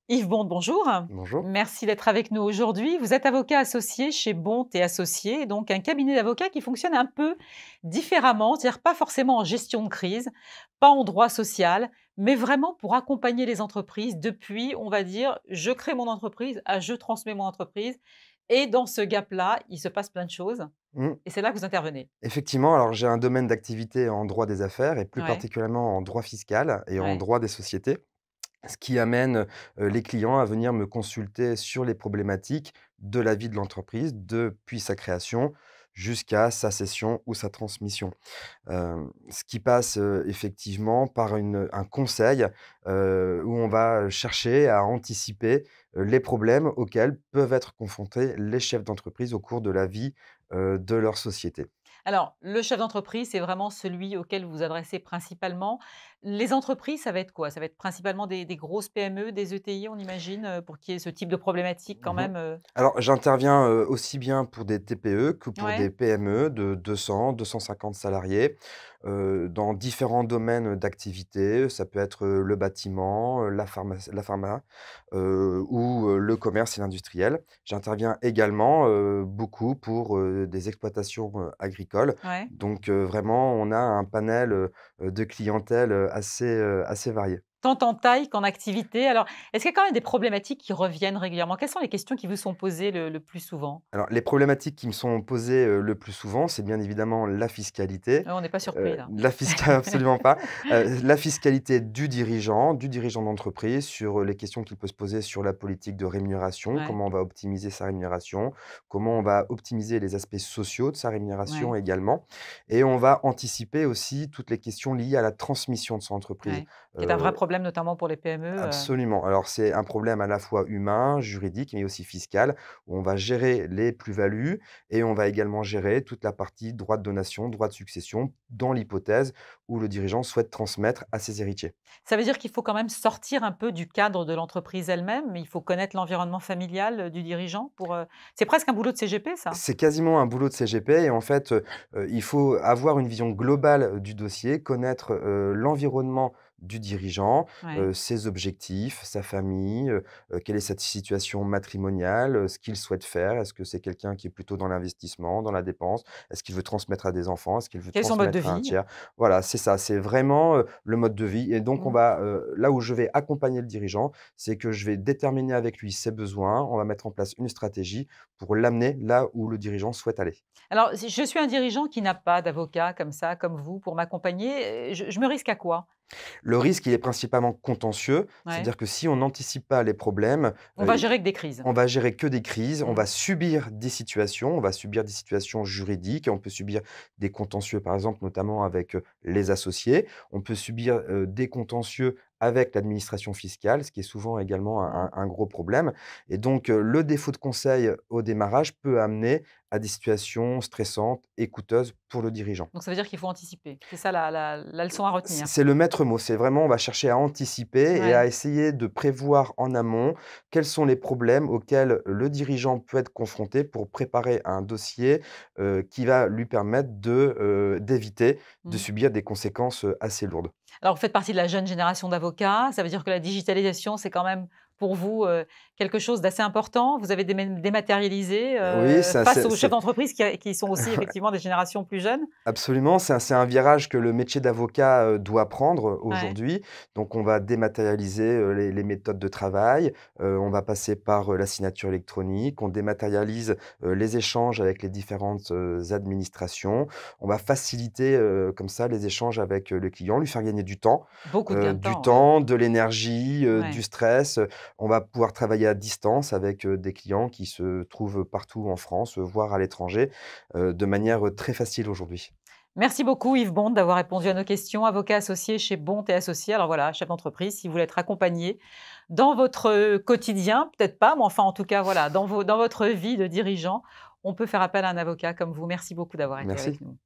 Yves Bond, bonjour. Bonjour. Merci d'être avec nous aujourd'hui. Vous êtes avocat associé chez Bond et Associés, donc un cabinet d'avocats qui fonctionne un peu différemment, c'est-à-dire pas forcément en gestion de crise, pas en droit social, mais vraiment pour accompagner les entreprises depuis, on va dire, je crée mon entreprise à je transmets mon entreprise. Et dans ce gap-là, il se passe plein de choses. Mmh. Et c'est là que vous intervenez. Effectivement, alors j'ai un domaine d'activité en droit des affaires et plus Ouais, particulièrement en droit fiscal et en ouais. droit des sociétés, ce qui amène, les clients à venir me consulter sur les problématiques de la vie de l'entreprise depuis sa création jusqu'à sa cession ou sa transmission. Ce qui passe, effectivement par un conseil, où on va chercher à anticiper, les problèmes auxquels peuvent être confrontés les chefs d'entreprise au cours de la vie, de leur société. Alors, le chef d'entreprise, c'est vraiment celui auquel vous vous adressez principalement. Les entreprises, ça va être quoi? Ça va être principalement des grosses PME, des ETI, on imagine, pour qu'il y ait ce type de problématique quand Mmh. même? Alors j'interviens, aussi bien pour des TPE que pour des Ouais, PME de 200-250 salariés, dans différents domaines d'activité. Ça peut être, le bâtiment, la pharma, ou, le commerce et l'industriel. J'interviens également, beaucoup pour, des exploitations, agricoles. ouais. Donc, vraiment on a un panel, de clientèle, assez varié. Tant en taille qu'en activité. Alors, est-ce qu'il y a quand même des problématiques qui reviennent régulièrement? Quelles sont les questions qui vous sont posées le plus souvent? Alors, les problématiques qui me sont posées, le plus souvent, c'est bien évidemment la fiscalité. On n'est pas surpris là. La fisca absolument pas. La fiscalité du dirigeant d'entreprise sur, les questions qu'il peut se poser sur la politique de rémunération, Ouais, comment on va optimiser sa rémunération, comment on va optimiser les aspects sociaux de sa rémunération ouais, également, et on va anticiper aussi toutes les questions liées à la transmission de son entreprise. ouais. Qui est un vrai Heu problème notamment pour les PME, Absolument. Alors, c'est un problème à la fois humain, juridique, mais aussi fiscal, où on va gérer les plus-values et on va également gérer toute la partie droit de donation, droit de succession, dans l'hypothèse où le dirigeant souhaite transmettre à ses héritiers. Ça veut dire qu'il faut quand même sortir un peu du cadre de l'entreprise elle-même? Il faut connaître l'environnement familial, du dirigeant pour, c'est presque un boulot de CGP ça? C'est quasiment un boulot de CGP et en fait, il faut avoir une vision globale, du dossier, connaître, l'environnement du dirigeant, Ouais. ses objectifs, sa famille, quelle est sa situation matrimoniale, ce qu'il souhaite faire. Est-ce que c'est quelqu'un qui est plutôt dans l'investissement, dans la dépense? Est-ce qu'il veut transmettre à des enfants? Est-ce qu'il veut Quel est son mode de transmettre à un vie? tiers? Voilà, c'est ça, c'est vraiment, le mode de vie et donc on Mmh. va, là où je vais accompagner le dirigeant, c'est que je vais déterminer avec lui ses besoins. On va mettre en place une stratégie pour l'amener là où le dirigeant souhaite aller. Alors si je suis un dirigeant qui n'a pas d'avocat comme ça, comme vous, pour m'accompagner, je me risque à quoi? Le risque, il est principalement contentieux, Ouais. c'est-à-dire que si on n'anticipe pas les problèmes, On va gérer que des crises. on va gérer que des crises, on Mmh. va subir des situations, on va subir des situations juridiques, on peut subir des contentieux, par exemple, notamment avec, les associés. On peut subir, des contentieux avec l'administration fiscale, ce qui est souvent également un Mmh. un un gros problème et donc le défaut de conseil au démarrage peut amener à des situations stressantes et coûteuses pour le dirigeant. Donc ça veut dire qu'il faut anticiper. C'est ça la leçon à C'est retenir? c'est le maître mot, c'est vraiment on va chercher à anticiper et à Ouais. essayer de prévoir en amont quels sont les problèmes auxquels le dirigeant peut être confronté pour préparer un dossier, qui va lui permettre d'éviter de Mmh. subir des conséquences, assez lourdes. Alors vous faites partie de la jeune génération d'avocats, ça veut dire que la digitalisation, c'est quand même pour vous, quelque chose d'assez important? Vous avez dématérialisé, Oui, ça face aux chefs d'entreprise qui sont aussi effectivement des générations plus jeunes? absolument, c'est un virage que le métier d'avocat, doit prendre, Ouais. aujourd'hui. Donc on va dématérialiser, les méthodes de travail, on va passer par, la signature électronique, on dématérialise, les échanges avec les différentes, administrations. On va faciliter, comme ça les échanges avec, le client, lui faire gagner Beaucoup de gains de du temps, ouais. temps, de l'énergie, du Ouais. stress. On va pouvoir travailler à distance avec, des clients qui se trouvent partout en France, voire à l'étranger, de manière, très facile aujourd'hui. Merci beaucoup Yves Bond d'avoir répondu à nos questions, avocat associé chez Bond et Associés. Alors voilà, chef d'entreprise, si vous voulez être accompagné dans votre, quotidien, peut-être pas, mais enfin en tout cas voilà, dans votre vie de dirigeant, on peut faire appel à un avocat comme vous. Merci beaucoup d'avoir été avec Merci. nous.